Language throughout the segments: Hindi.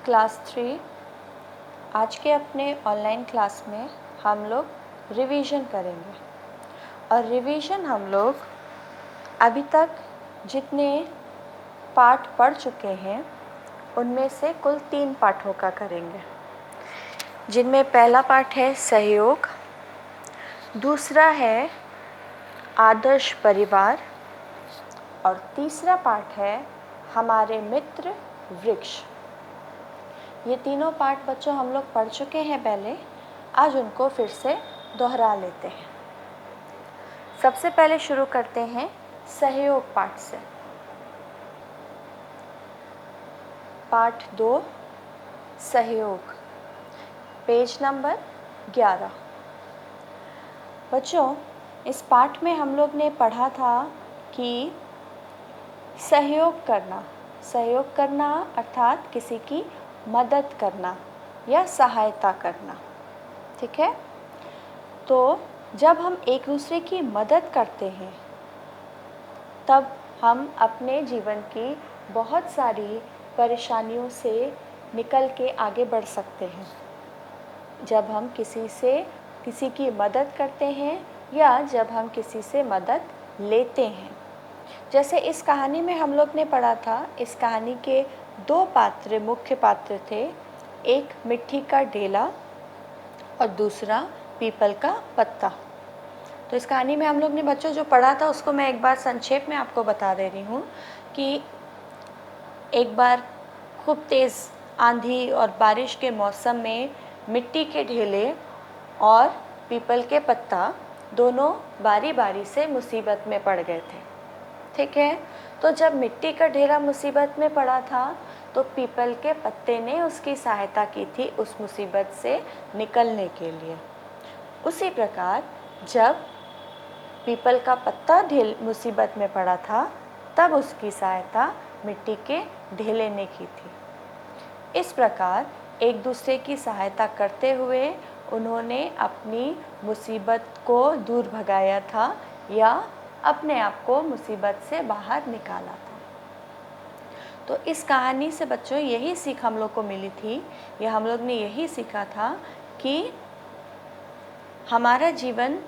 क्लास 3 आज के अपने ऑनलाइन क्लास में हम लोग रिवीजन करेंगे। और रिवीजन हम लोग अभी तक जितने पाठ पढ़ चुके हैं उनमें से कुल 3 पाठों का करेंगे, जिनमें पहला पाठ है सहयोग, दूसरा है आदर्श परिवार और तीसरा पाठ है हमारे मित्र वृक्ष। ये तीनों पाठ बच्चों हम लोग पढ़ चुके हैं पहले, आज उनको फिर से दोहरा लेते हैं। सबसे पहले शुरू करते हैं सहयोग पाठ से। पाठ 2 सहयोग, पेज नंबर 11। बच्चों, इस पाठ में हम लोग ने पढ़ा था कि सहयोग करना अर्थात किसी की मदद करना या सहायता करना, ठीक है। तो जब हम एक दूसरे की मदद करते हैं तब हम अपने जीवन की बहुत सारी परेशानियों से निकल के आगे बढ़ सकते हैं। जब हम किसी की मदद करते हैं या जब हम किसी से मदद लेते हैं। जैसे इस कहानी में हम लोग ने पढ़ा था, इस कहानी के 2 मुख्य पात्र थे, एक मिट्टी का ढेला और दूसरा पीपल का पत्ता। तो इस कहानी में हम लोग ने बच्चों जो पढ़ा था उसको मैं एक बार संक्षेप में आपको बता दे रही हूँ कि एक बार खूब तेज़ आंधी और बारिश के मौसम में मिट्टी के ढेले और पीपल के पत्ता दोनों बारी बारी से मुसीबत में पड़ गए थे, ठीक है। तो जब मिट्टी का ढेला मुसीबत में पड़ा था तो पीपल के पत्ते ने उसकी सहायता की थी उस मुसीबत से निकलने के लिए। उसी प्रकार जब पीपल का पत्ता मुसीबत में पड़ा था तब उसकी सहायता मिट्टी के ढेले ने की थी। इस प्रकार एक दूसरे की सहायता करते हुए उन्होंने अपनी मुसीबत को दूर भगाया था या अपने आप को मुसीबत से बाहर निकाला था। तो इस कहानी से बच्चों यही सीख हम लोग को मिली थी, या हम लोग ने यही सीखा था कि हमारा जीवन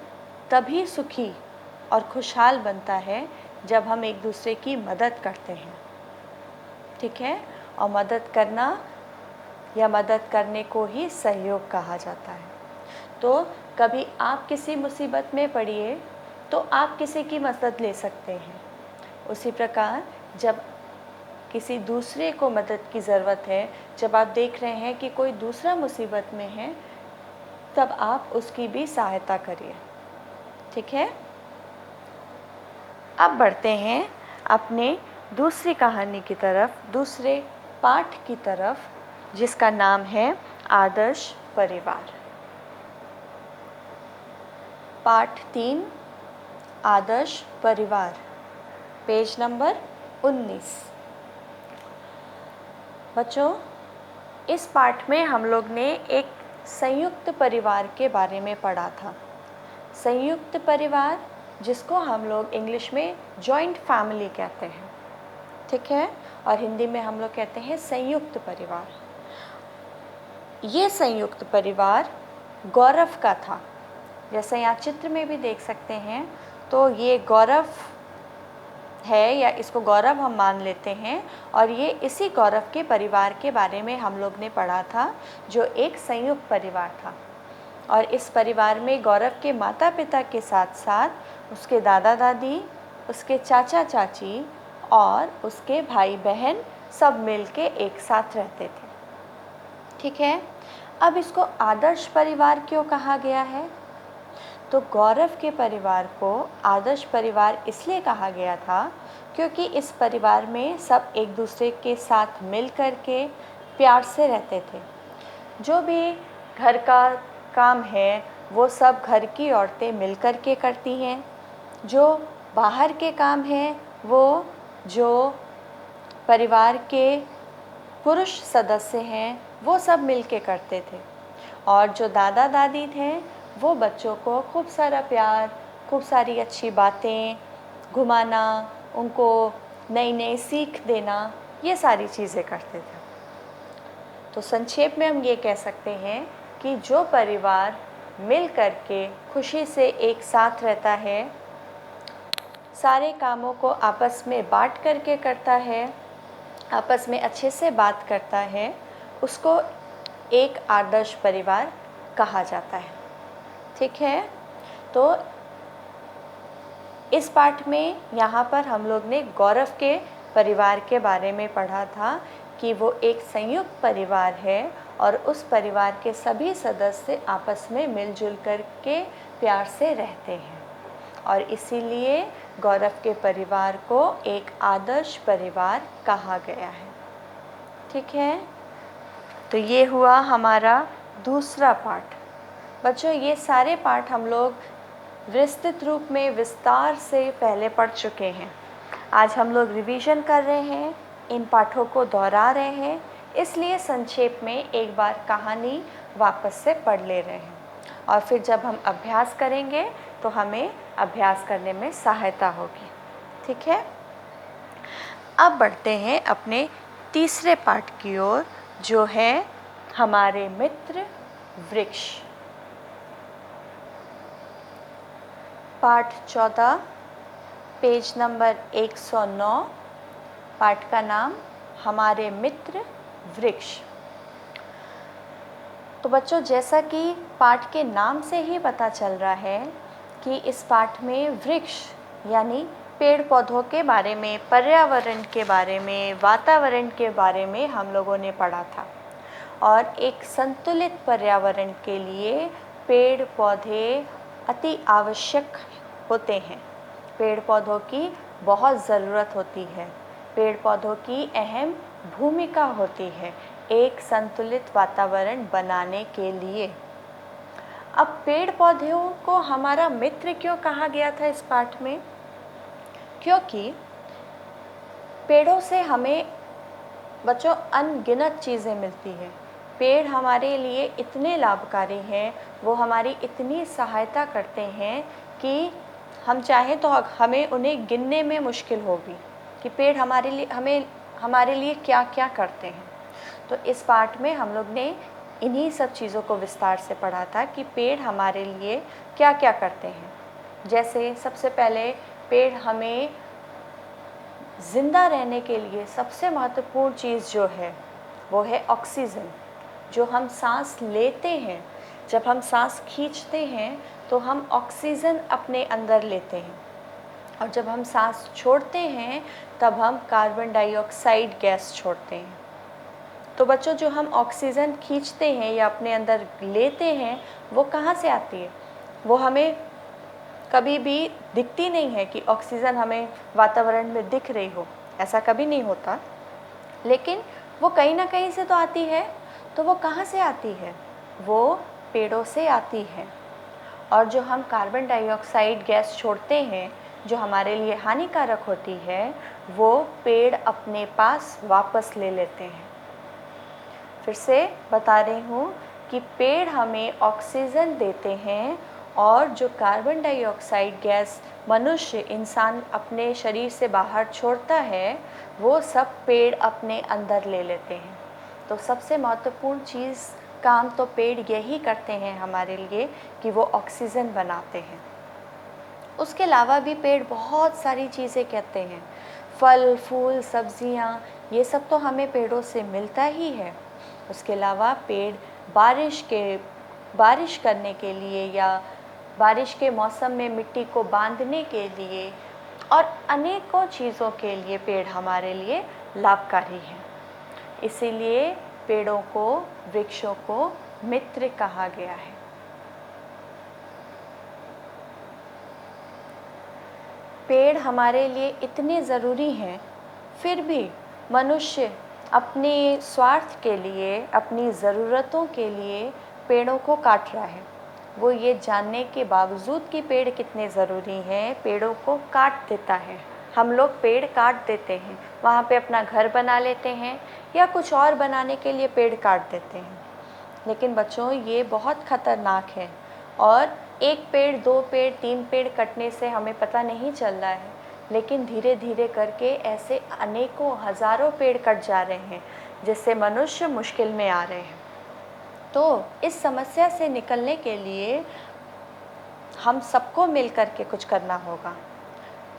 तभी सुखी और खुशहाल बनता है जब हम एक दूसरे की मदद करते हैं, ठीक है। और मदद करना या मदद करने को ही सहयोग कहा जाता है। तो कभी आप किसी मुसीबत में पड़िए तो आप किसी की मदद ले सकते हैं। उसी प्रकार जब किसी दूसरे को मदद की ज़रूरत है, जब आप देख रहे हैं कि कोई दूसरा मुसीबत में है, तब आप उसकी भी सहायता करिए, ठीक है। अब बढ़ते हैं अपने दूसरी कहानी की तरफ, दूसरे पाठ की तरफ, जिसका नाम है आदर्श परिवार। पाठ 3 आदर्श परिवार, पेज नंबर 19। बच्चों, इस पाठ में हम लोग ने एक संयुक्त परिवार के बारे में पढ़ा था। संयुक्त परिवार, जिसको हम लोग इंग्लिश में जॉइंट फैमिली कहते हैं, ठीक है, और हिंदी में हम लोग कहते हैं संयुक्त परिवार। ये संयुक्त परिवार गौरव का था। जैसे यहाँ चित्र में भी देख सकते हैं, तो ये गौरव है या इसको गौरव हम मान लेते हैं। और ये इसी गौरव के परिवार के बारे में हम लोग ने पढ़ा था, जो एक संयुक्त परिवार था। और इस परिवार में गौरव के माता पिता के साथ साथ उसके दादा दादी, उसके चाचा चाची और उसके भाई बहन सब मिलके एक साथ रहते थे, ठीक है। अब इसको आदर्श परिवार क्यों कहा गया है? तो गौरव के परिवार को आदर्श परिवार इसलिए कहा गया था क्योंकि इस परिवार में सब एक दूसरे के साथ मिल कर के प्यार से रहते थे। जो भी घर का काम है वो सब घर की औरतें मिल कर के करती हैं। जो बाहर के काम हैं वो जो परिवार के पुरुष सदस्य हैं वो सब मिल के करते थे। और जो दादा दादी थे वो बच्चों को खूब सारा प्यार, खूब सारी अच्छी बातें घुमाना, उनको नई नई सीख देना, ये सारी चीज़ें करते थे। तो संक्षेप में हम ये कह सकते हैं कि जो परिवार मिल कर के खुशी से एक साथ रहता है, सारे कामों को आपस में बांट करके करता है, आपस में अच्छे से बात करता है, उसको एक आदर्श परिवार कहा जाता है। ठीक है, तो इस पाठ में यहाँ पर हम लोग ने गौरव के परिवार के बारे में पढ़ा था कि वो एक संयुक्त परिवार है और उस परिवार के सभी सदस्य आपस में मिलजुल कर के प्यार से रहते हैं और इसीलिए गौरव के परिवार को एक आदर्श परिवार कहा गया है। ठीक है, तो ये हुआ हमारा दूसरा पाठ। बच्चों, ये सारे पाठ हम लोग विस्तृत रूप में विस्तार से पहले पढ़ चुके हैं। आज हम लोग रिवीजन कर रहे हैं, इन पाठों को दोहरा रहे हैं, इसलिए संक्षेप में एक बार कहानी वापस से पढ़ ले रहे हैं और फिर जब हम अभ्यास करेंगे तो हमें अभ्यास करने में सहायता होगी। ठीक है, अब बढ़ते हैं अपने तीसरे पाठ की ओर, जो है हमारे मित्र वृक्ष। पाठ 14, पेज नंबर 109। पाठ का नाम हमारे मित्र वृक्ष। तो बच्चों, जैसा कि पाठ के नाम से ही पता चल रहा है कि इस पाठ में वृक्ष यानी पेड़ पौधों के बारे में, पर्यावरण के बारे में, वातावरण के बारे में हम लोगों ने पढ़ा था और एक संतुलित पर्यावरण के लिए पेड़ पौधे अति आवश्यक होते हैं। पेड़ पौधों की बहुत ज़रूरत होती है, पेड़ पौधों की अहम भूमिका होती है एक संतुलित वातावरण बनाने के लिए। अब पेड़ पौधों को हमारा मित्र क्यों कहा गया था इस पाठ में? क्योंकि पेड़ों से हमें बच्चों अनगिनत चीज़ें मिलती हैं। पेड़ हमारे लिए इतने लाभकारी हैं, वो हमारी इतनी सहायता करते हैं कि हम चाहें तो हमें उन्हें गिनने में मुश्किल होगी कि पेड़ हमारे लिए क्या क्या करते हैं। तो इस पाठ में हम लोग ने इन्हीं सब चीज़ों को विस्तार से पढ़ा था कि पेड़ हमारे लिए क्या क्या करते हैं। जैसे सबसे पहले पेड़ हमें ज़िंदा रहने के लिए सबसे महत्वपूर्ण चीज़ जो है वो है ऑक्सीजन। जो हम सांस लेते हैं, जब हम सांस खींचते हैं तो हम ऑक्सीजन अपने अंदर लेते हैं और जब हम सांस छोड़ते हैं तब हम कार्बन डाइऑक्साइड गैस छोड़ते हैं। तो बच्चों, जो हम ऑक्सीजन खींचते हैं या अपने अंदर लेते हैं वो कहाँ से आती है? वो हमें कभी भी दिखती नहीं है कि ऑक्सीजन हमें वातावरण में दिख रही हो, ऐसा कभी नहीं होता, लेकिन वो कहीं ना कहीं से तो आती है। तो वो कहाँ से आती है? वो पेड़ों से आती है। और जो हम कार्बन डाइऑक्साइड गैस छोड़ते हैं जो हमारे लिए हानिकारक होती है, वो पेड़ अपने पास वापस ले लेते हैं। फिर से बता रही हूँ कि पेड़ हमें ऑक्सीजन देते हैं और जो कार्बन डाइऑक्साइड गैस मनुष्य, इंसान अपने शरीर से बाहर छोड़ता है, वो सब पेड़ अपने अंदर ले लेते हैं। तो सबसे महत्वपूर्ण चीज़ काम तो पेड़ यही करते हैं हमारे लिए कि वो ऑक्सीजन बनाते हैं। उसके अलावा भी पेड़ बहुत सारी चीज़ें कहते हैं, फल फूल सब्जियां, ये सब तो हमें पेड़ों से मिलता ही है। उसके अलावा पेड़ बारिश करने के लिए या बारिश के मौसम में मिट्टी को बांधने के लिए और अनेकों चीज़ों के लिए पेड़ हमारे लिए लाभकारी हैं। इसीलिए पेड़ों को, वृक्षों को मित्र कहा गया है। पेड़ हमारे लिए इतने ज़रूरी हैं, फिर भी मनुष्य अपने स्वार्थ के लिए, अपनी ज़रूरतों के लिए पेड़ों को काट रहा है। वो ये जानने के बावजूद कि पेड़ कितने ज़रूरी हैं, पेड़ों को काट देता है। हम लोग पेड़ काट देते हैं, वहाँ पे अपना घर बना लेते हैं या कुछ और बनाने के लिए पेड़ काट देते हैं। लेकिन बच्चों, ये बहुत ख़तरनाक है और एक पेड़, दो पेड़, तीन पेड़ कटने से हमें पता नहीं चल रहा है, लेकिन धीरे धीरे करके ऐसे अनेकों हज़ारों पेड़ कट जा रहे हैं, जिससे मनुष्य मुश्किल में आ रहे हैं। तो इस समस्या से निकलने के लिए हम सबको मिल कर के कुछ करना होगा।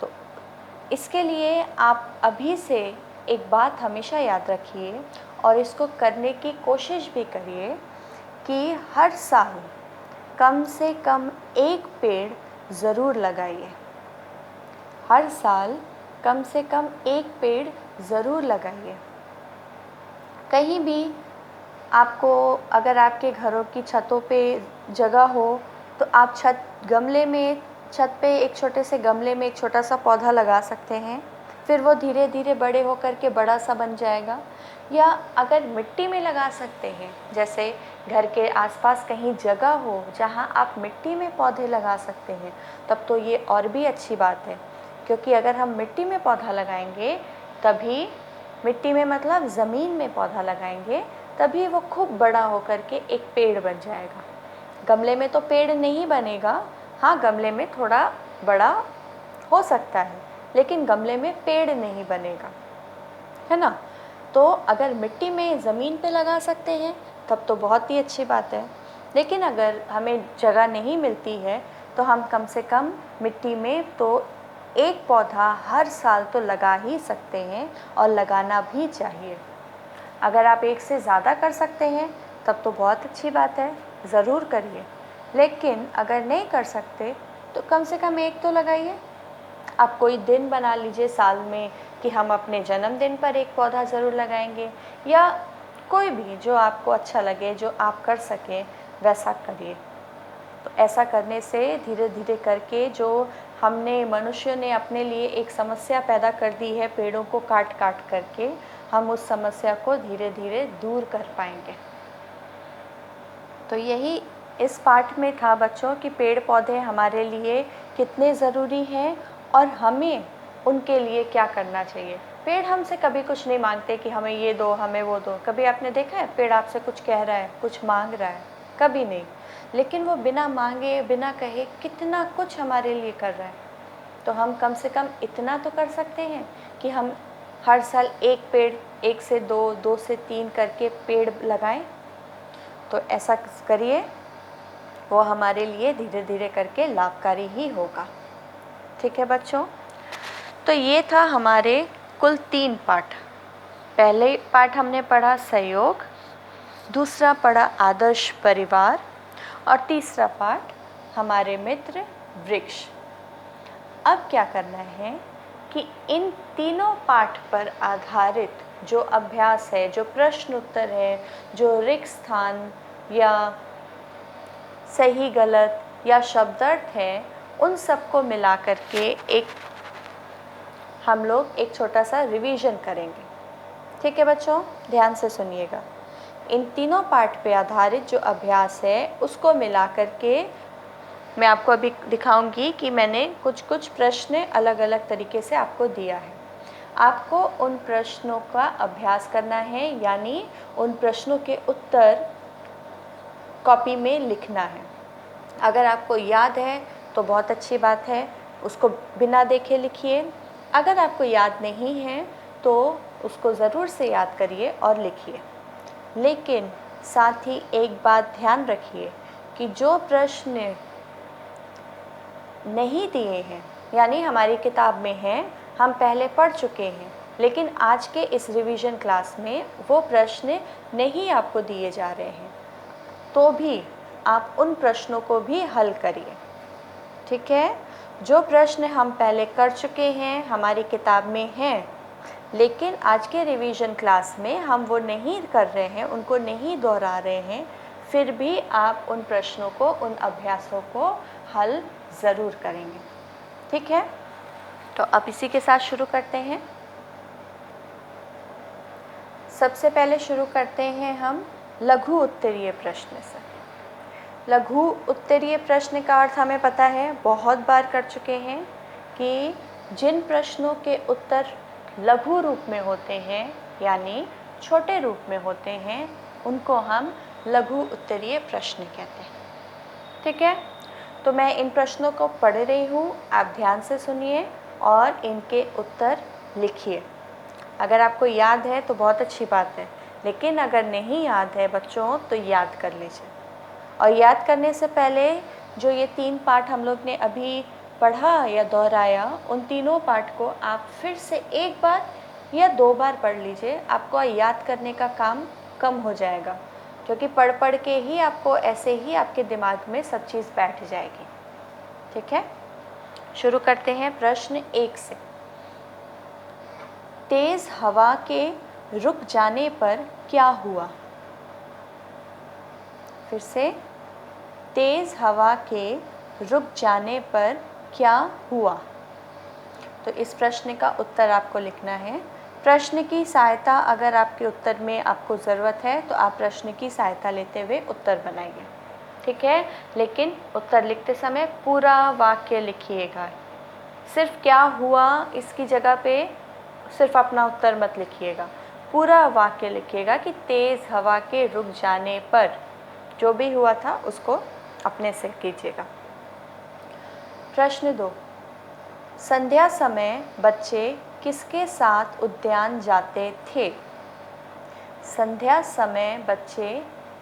तो इसके लिए आप अभी से एक बात हमेशा याद रखिए और इसको करने की कोशिश भी करिए कि हर साल कम से कम एक पेड़ ज़रूर लगाइए। हर साल कम से कम एक पेड़ ज़रूर लगाइए। कहीं भी आपको, अगर आपके घरों की छतों पे जगह हो तो आप छत पे एक छोटे से गमले में एक छोटा सा पौधा लगा सकते हैं। फिर वो धीरे धीरे बड़े होकर के बड़ा सा बन जाएगा। या अगर मिट्टी में लगा सकते हैं, जैसे घर के आसपास कहीं जगह हो जहाँ आप मिट्टी में पौधे लगा सकते हैं, तब तो ये और भी अच्छी बात है। क्योंकि अगर हम मिट्टी में पौधा लगाएंगे, तभी मिट्टी में मतलब ज़मीन में पौधा लगाएंगे, तभी वो खूब बड़ा होकर के एक पेड़ बन जाएगा। गमले में तो पेड़ नहीं बनेगा, हाँ गमले में थोड़ा बड़ा हो सकता है, लेकिन गमले में पेड़ नहीं बनेगा, है ना। तो अगर मिट्टी में ज़मीन पे लगा सकते हैं तब तो बहुत ही अच्छी बात है। लेकिन अगर हमें जगह नहीं मिलती है तो हम कम से कम मिट्टी में तो एक पौधा हर साल तो लगा ही सकते हैं और लगाना भी चाहिए। अगर आप एक से ज़्यादा कर सकते हैं तब तो बहुत अच्छी बात है, ज़रूर करिए। लेकिन अगर नहीं कर सकते तो कम से कम एक तो लगाइए। आप कोई दिन बना लीजिए साल में कि हम अपने जन्मदिन पर एक पौधा ज़रूर लगाएंगे, या कोई भी जो आपको अच्छा लगे, जो आप कर सकें वैसा करिए। तो ऐसा करने से धीरे धीरे करके जो मनुष्य ने अपने लिए एक समस्या पैदा कर दी है पेड़ों को काट काट करके, हम उस समस्या को धीरे धीरे दूर कर पाएंगे। तो यही इस पाठ में था बच्चों कि पेड़ पौधे हमारे लिए कितने ज़रूरी हैं और हमें उनके लिए क्या करना चाहिए। पेड़ हमसे कभी कुछ नहीं मांगते कि हमें ये दो, हमें वो दो। कभी आपने देखा है पेड़ आपसे कुछ कह रहा है, कुछ मांग रहा है? कभी नहीं। लेकिन वो बिना मांगे, बिना कहे कितना कुछ हमारे लिए कर रहा है। तो हम कम से कम इतना तो कर सकते हैं कि हम हर साल एक पेड़, 1 से 2, 2 से 3 करके पेड़ लगाएं। तो ऐसा करिए, वो हमारे लिए धीरे धीरे करके लाभकारी ही होगा। ठीक है बच्चों, तो ये था हमारे कुल 3 पाठ। पहले पाठ हमने पढ़ा सहयोग, दूसरा पढ़ा आदर्श परिवार, और तीसरा पाठ हमारे मित्र वृक्ष। अब क्या करना है कि इन तीनों पाठ पर आधारित जो अभ्यास है, जो प्रश्न उत्तर है, जो रिक्त स्थान या सही गलत या शब्दार्थ है, उन सबको मिला करके हम लोग एक छोटा सा रिवीजन करेंगे। ठीक है बच्चों, ध्यान से सुनिएगा। इन तीनों पाठ पे आधारित जो अभ्यास है उसको मिला करके मैं आपको अभी दिखाऊंगी कि मैंने कुछ कुछ प्रश्न अलग अलग तरीके से आपको दिया है। आपको उन प्रश्नों का अभ्यास करना है, यानी उन प्रश्नों के उत्तर कॉपी में लिखना है। अगर आपको याद है तो बहुत अच्छी बात है, उसको बिना देखे लिखिए। अगर आपको याद नहीं है तो उसको ज़रूर से याद करिए और लिखिए। लेकिन साथ ही एक बात ध्यान रखिए कि जो प्रश्न नहीं दिए हैं, यानी हमारी किताब में हैं, हम पहले पढ़ चुके हैं, लेकिन आज के इस रिवीजन क्लास में वो प्रश्न नहीं आपको दिए जा रहे हैं, तो भी आप उन प्रश्नों को भी हल करिए। ठीक है, जो प्रश्न हम पहले कर चुके हैं, हमारी किताब में हैं, लेकिन आज के रिवीजन क्लास में हम वो नहीं कर रहे हैं, उनको नहीं दोहरा रहे हैं, फिर भी आप उन प्रश्नों को, उन अभ्यासों को हल ज़रूर करेंगे। ठीक है, तो अब इसी के साथ शुरू करते हैं। सबसे पहले शुरू करते हैं हम लघु उत्तरीय प्रश्न से। लघु उत्तरीय प्रश्न का अर्थ हमें पता है, बहुत बार कर चुके हैं, कि जिन प्रश्नों के उत्तर लघु रूप में होते हैं, यानी छोटे रूप में होते हैं, उनको हम लघु उत्तरीय प्रश्न कहते हैं। ठीक है, तो मैं इन प्रश्नों को पढ़ रही हूँ, आप ध्यान से सुनिए और इनके उत्तर लिखिए। अगर आपको याद है तो बहुत अच्छी बात है, लेकिन अगर नहीं याद है बच्चों तो याद कर लीजिए। और याद करने से पहले जो ये 3 पाठ हम लोग ने अभी पढ़ा या दोहराया, उन तीनों पाठ को आप फिर से एक बार या 2 बार पढ़ लीजिए। आपको याद करने का काम कम हो जाएगा, क्योंकि पढ़ पढ़ के ही आपको ऐसे ही आपके दिमाग में सब चीज़ बैठ जाएगी। ठीक है, शुरू करते हैं प्रश्न 1 से। तेज़ हवा के रुक जाने पर क्या हुआ? फिर से, तेज़ हवा के रुक जाने पर क्या हुआ? तो इस प्रश्न का उत्तर आपको लिखना है। प्रश्न की सहायता अगर आपके उत्तर में आपको ज़रूरत है तो आप प्रश्न की सहायता लेते हुए उत्तर बनाइए। ठीक है, लेकिन उत्तर लिखते समय पूरा वाक्य लिखिएगा। सिर्फ क्या हुआ इसकी जगह पे सिर्फ अपना उत्तर मत लिखिएगा, पूरा वाक्य लिखिएगा कि तेज़ हवा के रुक जाने पर जो भी हुआ था उसको अपने से कीजिएगा। प्रश्न 2, संध्या समय बच्चे किसके साथ उद्यान जाते थे? संध्या समय बच्चे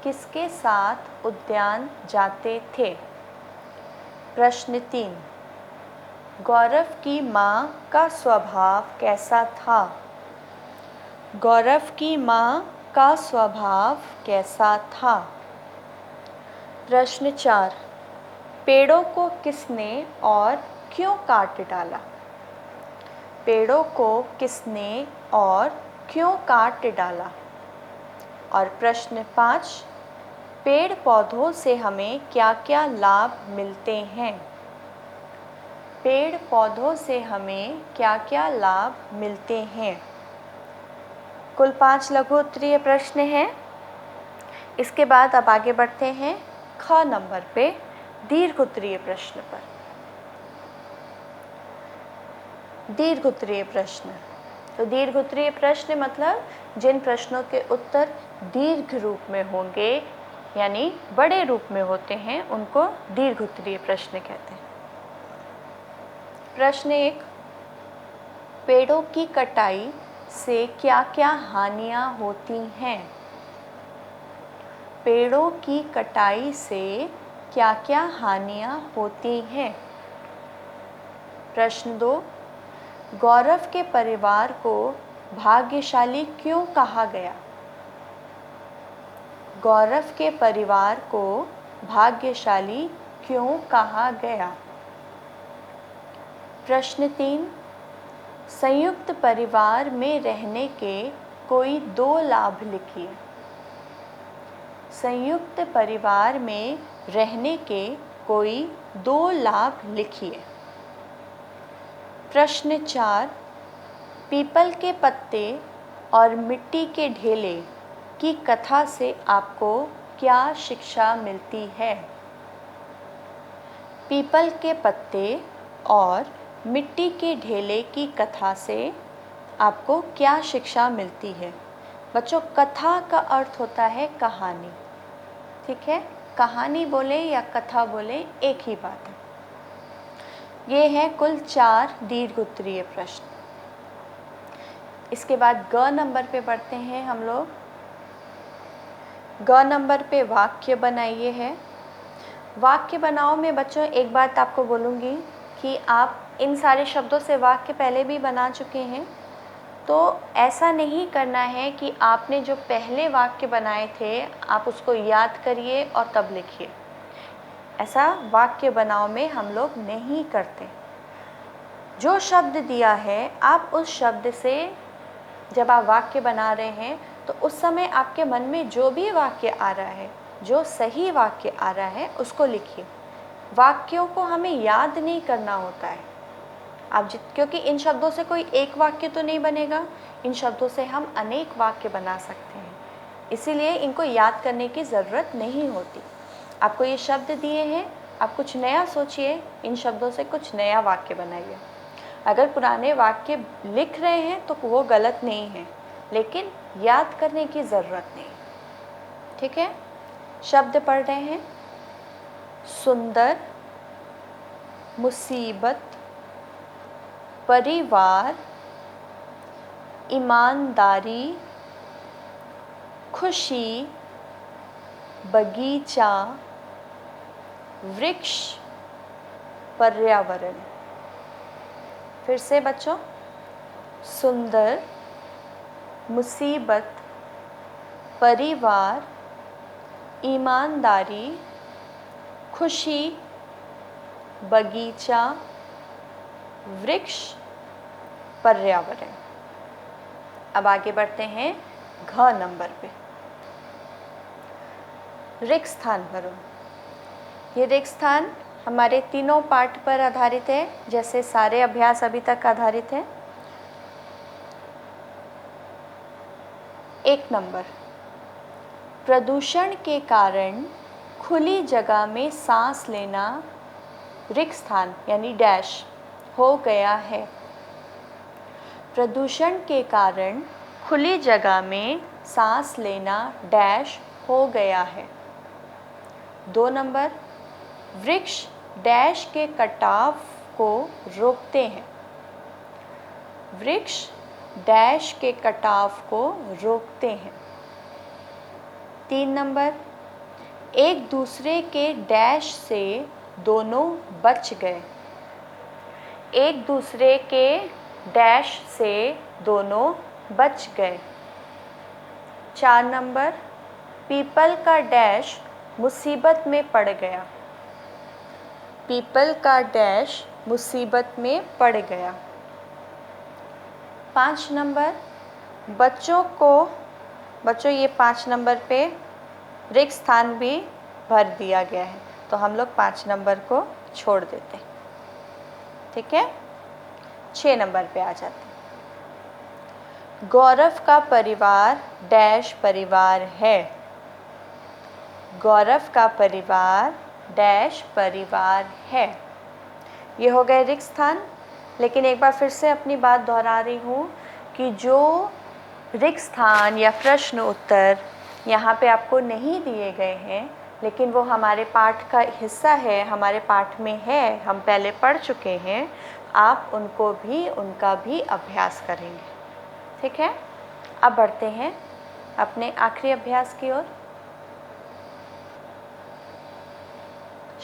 किसके साथ उद्यान जाते थे? प्रश्न 3, गौरव की माँ का स्वभाव कैसा था? गौरव की माँ का स्वभाव कैसा था? प्रश्न 4, पेड़ों को किसने और क्यों काट डाला? पेड़ों को किसने और क्यों काट डाला? और प्रश्न 5, पेड़ पौधों से हमें क्या क्या लाभ मिलते हैं? पेड़ पौधों से हमें क्या क्या लाभ मिलते हैं? कुल 5 लघु उत्तरीय प्रश्न हैं। इसके बाद अब आगे बढ़ते हैं ख नंबर पे, दीर्घ उत्तरीय प्रश्न पर। दीर्घ उत्तरीय प्रश्न, तो दीर्घ उत्तरीय प्रश्न मतलब जिन प्रश्नों के उत्तर दीर्घ रूप में होंगे, यानी बड़े रूप में होते हैं, उनको दीर्घ उत्तरीय प्रश्न कहते हैं। प्रश्न 1, पेड़ों की कटाई से क्या क्या हानियाँ होती हैं? पेड़ों की कटाई से क्या क्या हानियाँ होती हैं? प्रश्न 2, गौरव के परिवार को भाग्यशाली क्यों कहा गया? गौरव के परिवार को भाग्यशाली क्यों कहा गया? प्रश्न 3, संयुक्त परिवार में रहने के कोई 2 लाभ लिखिए। संयुक्त परिवार में रहने के कोई 2 लाभ लिखिए। प्रश्न 4, पीपल के पत्ते और मिट्टी के ढेले की कथा से आपको क्या शिक्षा मिलती है? पीपल के पत्ते और मिट्टी के ढेले की कथा से आपको क्या शिक्षा मिलती है? बच्चों, कथा का अर्थ होता है कहानी। ठीक है, कहानी बोले या कथा बोले एक ही बात है। ये हैं कुल 4 दीर्घ उत्तरीय प्रश्न। इसके बाद ग नंबर पे बढ़ते हैं हम लोग। ग नंबर पे वाक्य बनाइए है। वाक्य बनाओ में बच्चों एक बात आपको बोलूँगी कि आप इन सारे शब्दों से वाक्य पहले भी बना चुके हैं, तो ऐसा नहीं करना है कि आपने जो पहले वाक्य बनाए थे आप उसको याद करिए और तब लिखिए। ऐसा वाक्य बनाओ में हम लोग नहीं करते। जो शब्द दिया है आप उस शब्द से जब आप वाक्य बना रहे हैं तो उस समय आपके मन में जो भी वाक्य आ रहा है, जो सही वाक्य आ रहा है, उसको लिखिए। वाक्यों को हमें याद नहीं करना होता है। आप क्योंकि इन शब्दों से कोई एक वाक्य तो नहीं बनेगा, इन शब्दों से हम अनेक वाक्य बना सकते हैं, इसीलिए इनको याद करने की ज़रूरत नहीं होती। आपको ये शब्द दिए हैं, आप कुछ नया सोचिए, इन शब्दों से कुछ नया वाक्य बनाइए। अगर पुराने वाक्य लिख रहे हैं तो वो गलत नहीं है, लेकिन याद करने की ज़रूरत नहीं। ठीक है, शब्द पढ़ रहे हैं। सुंदर, मुसीबत, परिवार, ईमानदारी, खुशी, बगीचा, वृक्ष, पर्यावरण। फिर से बच्चों, सुंदर, मुसीबत, परिवार, ईमानदारी, खुशी, बगीचा, वृक्ष, पर्यावरण। अब आगे बढ़ते हैं घ नंबर पे। रिक्त स्थान भरो। ये रिक्त स्थान हमारे तीनों पाठ पर आधारित है, जैसे सारे अभ्यास अभी तक आधारित है। 1 नंबर, प्रदूषण के कारण खुली जगह में सांस लेना रिक्त स्थान यानी डैश हो गया है। प्रदूषण के कारण खुली जगह में सांस लेना डैश हो गया है। 2 नंबर, वृक्ष डैश के कटाव को रोकते हैं। वृक्ष डैश के कटाव को रोकते हैं। 3 नंबर, एक दूसरे के डैश से दोनों बच गए। एक दूसरे के डैश से दोनों बच गए। 4 नंबर, पीपल का डैश मुसीबत में पड़ गया। पीपल का डैश मुसीबत में पड़ गया। 5 नंबर, बच्चों ये 5 नंबर पे रिक्त स्थान भी भर दिया गया है, तो हम लोग 5 नंबर को छोड़ देते हैं। ठीक है, 6 नंबर पे आ जाते हैं। गौरव का परिवार डैश परिवार है। गौरव का परिवार डैश परिवार है। ये हो गए रिक्त स्थान। लेकिन एक बार फिर से अपनी बात दोहरा रही हूँ कि जो रिक्त स्थान या प्रश्न उत्तर यहाँ पे आपको नहीं दिए गए हैं, लेकिन वो हमारे पाठ का हिस्सा है, हमारे पाठ में है, हम पहले पढ़ चुके हैं, आप उनका भी अभ्यास करेंगे। ठीक है, अब बढ़ते हैं अपने आखिरी अभ्यास की ओर।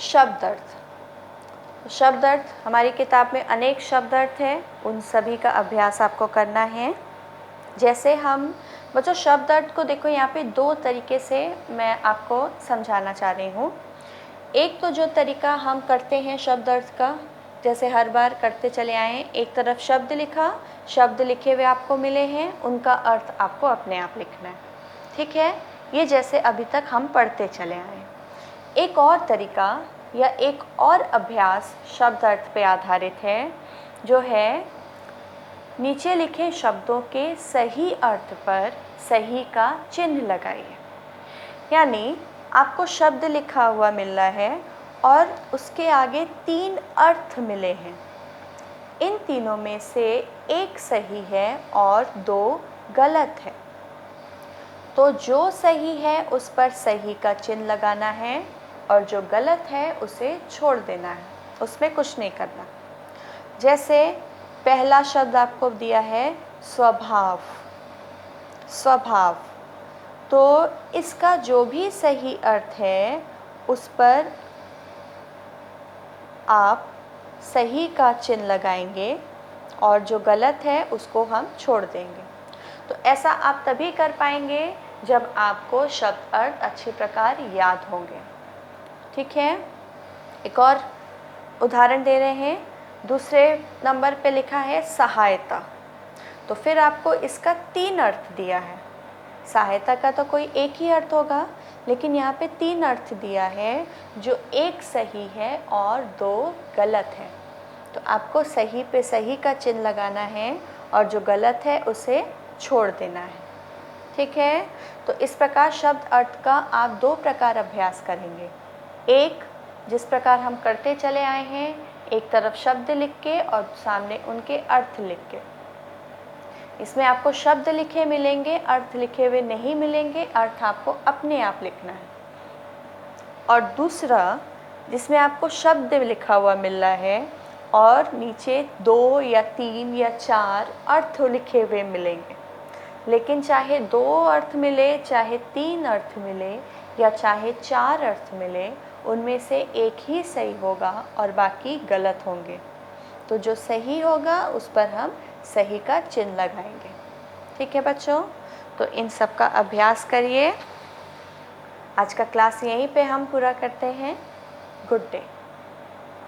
शब्द अर्थ। शब्द अर्थ, हमारी किताब में अनेक शब्द अर्थ हैं, उन सभी का अभ्यास आपको करना है। जैसे हम बच्चों शब्द अर्थ को देखो, यहाँ पे 2 तरीके से मैं आपको समझाना चाह रही हूँ। एक तो जो तरीका हम करते हैं शब्द अर्थ का, जैसे हर बार करते चले आए, एक तरफ शब्द लिखा, शब्द लिखे हुए आपको मिले हैं, उनका अर्थ आपको अपने आप लिखना है। ठीक है, ये जैसे अभी तक हम पढ़ते चले आए। एक और तरीका या एक और अभ्यास शब्द अर्थ पे आधारित है, जो है नीचे लिखे शब्दों के सही अर्थ पर सही का चिन्ह लगाइए। यानी आपको शब्द लिखा हुआ मिल रहा है और उसके आगे 3 अर्थ मिले हैं। इन तीनों में से एक सही है और 2 गलत है। तो जो सही है उस पर सही का चिन्ह लगाना है और जो गलत है उसे छोड़ देना है, उसमें कुछ नहीं करना। जैसे पहला शब्द आपको दिया है स्वभाव। स्वभाव, तो इसका जो भी सही अर्थ है उस पर आप सही का चिन्ह लगाएंगे और जो गलत है उसको हम छोड़ देंगे। तो ऐसा आप तभी कर पाएंगे जब आपको शब्द अर्थ अच्छी प्रकार याद होंगे। ठीक है, एक और उदाहरण दे रहे हैं। दूसरे नंबर पे लिखा है सहायता, तो फिर आपको इसका 3 अर्थ दिया है। सहायता का तो कोई एक ही अर्थ होगा, लेकिन यहाँ पे 3 अर्थ दिया है, जो एक सही है और 2 गलत है। तो आपको सही पे सही का चिन्ह लगाना है और जो गलत है उसे छोड़ देना है। ठीक है, तो इस प्रकार शब्द अर्थ का आप 2 प्रकार अभ्यास करेंगे। एक, जिस प्रकार हम करते चले आए हैं, एक तरफ शब्द लिख के और सामने उनके अर्थ लिख के। इसमें आपको शब्द लिखे मिलेंगे, अर्थ लिखे हुए नहीं मिलेंगे, अर्थ आपको अपने आप लिखना है। और दूसरा, जिसमें आपको शब्द लिखा हुआ मिल रहा है और नीचे 2 या 3 या 4 अर्थ लिखे हुए मिलेंगे। लेकिन चाहे 2 अर्थ मिले, चाहे 3 अर्थ मिले या चाहे 4 अर्थ मिले, उनमें से एक ही सही होगा और बाकी गलत होंगे। तो जो सही होगा उस पर हम सही का चिन्ह लगाएंगे। ठीक है बच्चों, तो इन सब का अभ्यास करिए। आज का क्लास यहीं पे हम पूरा करते हैं। Good day.